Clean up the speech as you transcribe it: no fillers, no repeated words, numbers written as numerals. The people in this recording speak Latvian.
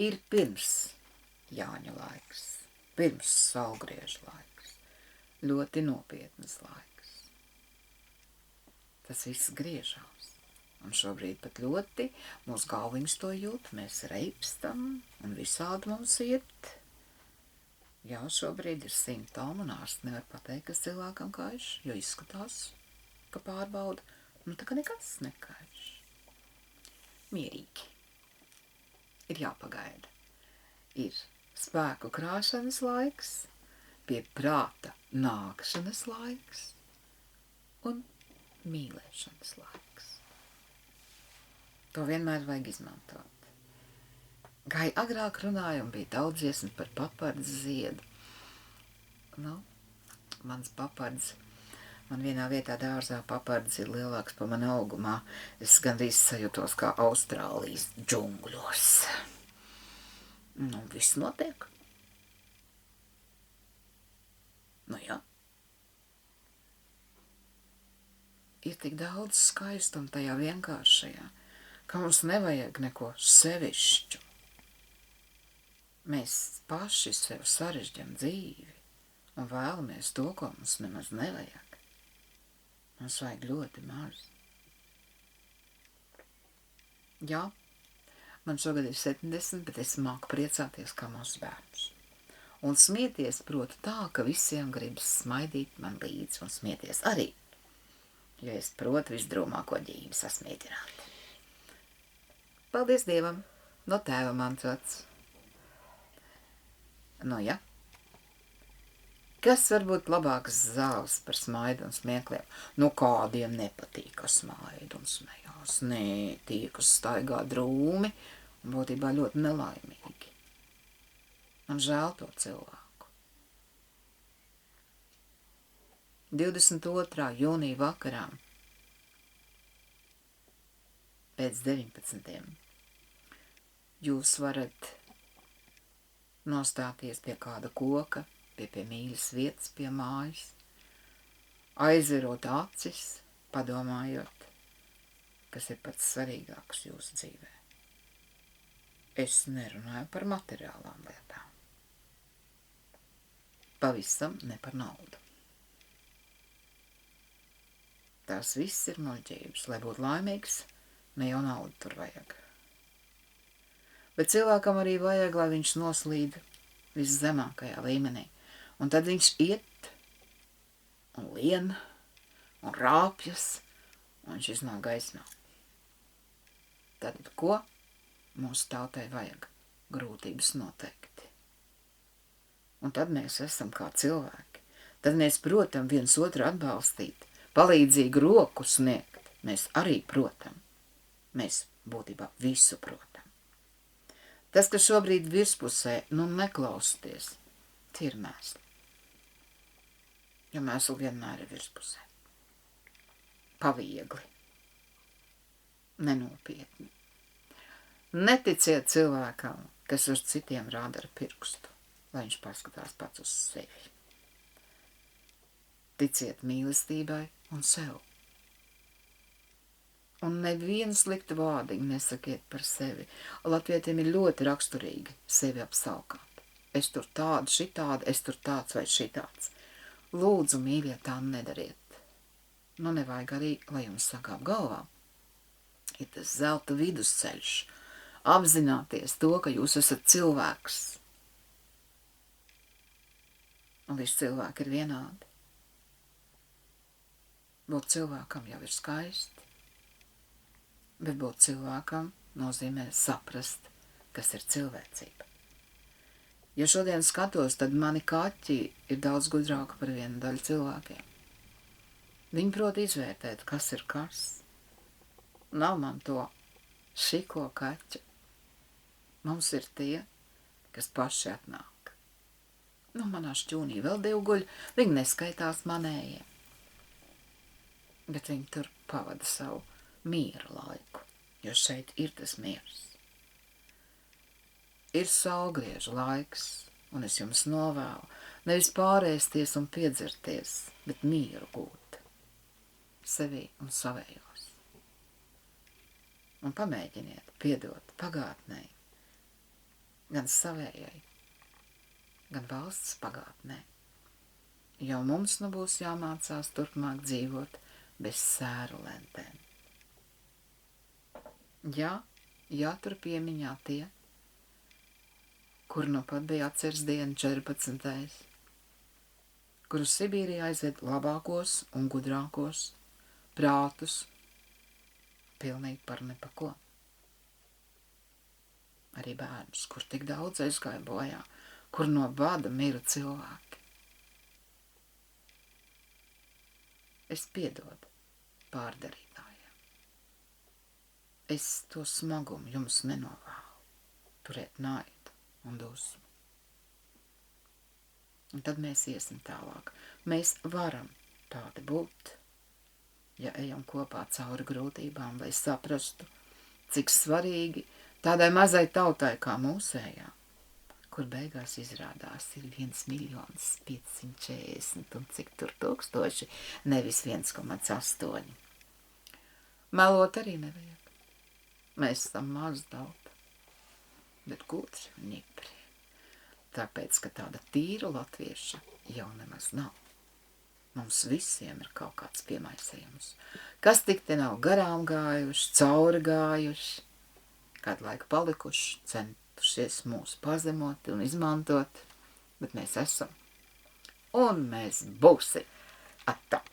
ir pirms Jāņa laiks, pirms saulgrieža laiks, ļoti nopietnas laiks. Tas viss griežās. Un šobrīd pat ļoti mūsu galviņš to jūt, mēs reipstam un visādi mums iet. Jā, šobrīd ir simptomi un ārsts nevar pateikt, kas cilvēkam kaiš, jo izskatās, ka pārbauda, tā kā nekas nekaiš. Mierīgi. Ir jāpagaida. Ir spēku krāšanas laiks, pie prāta nākšanas laiks un mīlēšanas laiks. To vienmēr vajag izmantot. Kā agrāk runājam, bija daudz dziesmu par papardes ziedu. Mans papards, man vienā vietā dārzā papards ir lielāks par mani augumā. Es gandrīz sajūtos kā Austrālijas džungļos. Viss notiek. Jā. Ir tik daudz skaistuma tajā vienkāršajā, ka mums nevajag neko sevišķu. Mēs paši sev sarežģam dzīvi un vēlamies to, ko mums nemaz nevajag. Mums vajag ļoti maz. Jā, man šogad ir 70, bet es māku priecāties kā mazs bērns. Un smieties, proti tā, ka visiem gribas smaidīt man līdzi un smieties arī, jo es protu visdrūmāko ģīvi sasmietināt. Paldies Dievam, no tēva mantots. Jā. Kas var būt labāks zāles par smaidu un smiekliem? Kādiem nepatīk, ka smaida un smējās. Nē, tie, kas staigā drūmi un būtībā ļoti nelaimīgi. Man žēl to cilvēku. 22. jūnija vakarā pēc 19. jūs varat nostāties pie kāda koka, pie mīļas vietas, pie mājas, aizverot acis, padomājot, kas ir pats svarīgāks jūsu dzīvē. Es nerunāju par materiālām lietām. Pavisam ne par naudu. Tās viss ir muļķības. Lai būtu laimīgs, ne jau naudu tur vajag. Bet cilvēkam arī vajag, lai viņš noslīd viszemākajā līmenī. Un tad viņš iet un lien un rāpjas, un viņš iznāk gaismā. Tad ko mūsu tautai vajag? Grūtības noteikti. Un tad mēs esam kā cilvēki. Tad mēs protam viens otru atbalstīt, palīdzīgu roku sniegt. Mēs arī protam. Mēs būtībā visu protam. Tas, kas šobrīd virspusē, neklausties, tie ir mēsli. Jo mēsli vienmēr ir virspusē. Paviegli. Nenopietni. Neticiet cilvēkam, kas uz citiem rāda ar pirkstu, lai viņš paskatās pats uz sevi. Ticiet mīlestībai un sev. Un nevienu sliktu vārdiņu nesakiet par sevi. Latvietiem ir ļoti raksturīgi sevi apsalkāt. Es tur tādu, šitādu, es tur tāds vai šitāds. Lūdzu, mīļie, tā nedariet. Nevajag arī, lai jums sagāp galvā. Ir tas zelta vidusceļš. Apzināties to, ka jūs esat cilvēks. Un visi cilvēki ir vienādi. Būt cilvēkam jau ir skaisti. Bet būt cilvēkam nozīmē saprast, kas ir cilvēcība. Ja šodien skatos, tad mani kaķi ir daudz gudrāki par vienu daļu cilvēkiem. Viņi prot izvērtēt, kas ir kas. Nav man to šiko kaķu. Mums ir tie, kas paši atnāk. Manā šķūnī vēl 2 guļ, viņi neskaitās manējiem. Bet viņi tur pavada savu miera laiku, jo šeit ir tas miers. Ir saulgrieža laiks, un es jums novēlu nevis pārēsties un piedzerties, bet mieru gūt sevī un savējos. Un pamēģiniet piedot pagātnei gan savējai, gan valsts pagātnē. Jo mums nu būs jāmācās turpmāk dzīvot bez sēru lentēm. Jā, jātur piemiņā tie, kur nu pat bija atceres diena 14. Kuru Sibīrijā aizved labākos un gudrākos prātus pilnīgi par nepako. Arī bērnus, kur tik daudz aizgāja bojā, kur no bada mira cilvēki. Es piedodu pārdarītājiem. Es to smagumu jums nenovēlu, turēt naidu un dusmu. Un tad mēs iesim tālāk. Mēs varam tādi būt, ja ejam kopā cauri grūtībām, lai saprastu, cik svarīgi tādai mazai tautai kā mūsējā, kur beigās izrādās ir 1 540 un cik tur tūkstoši, nevis 1,8. Melot arī nevajag. Mēs esam maz tauta, bet gudri un ņipri. Tāpēc, ka tāda tīra latvieša jau nemaz nav. Mums visiem ir kaut kāds piemaisējums. Kas tik te nav garām gājuši, cauri gājuši, kādu laiku palikuši, centušies mūs pazemot un izmantot, bet mēs esam. Un mēs būsim. Atā!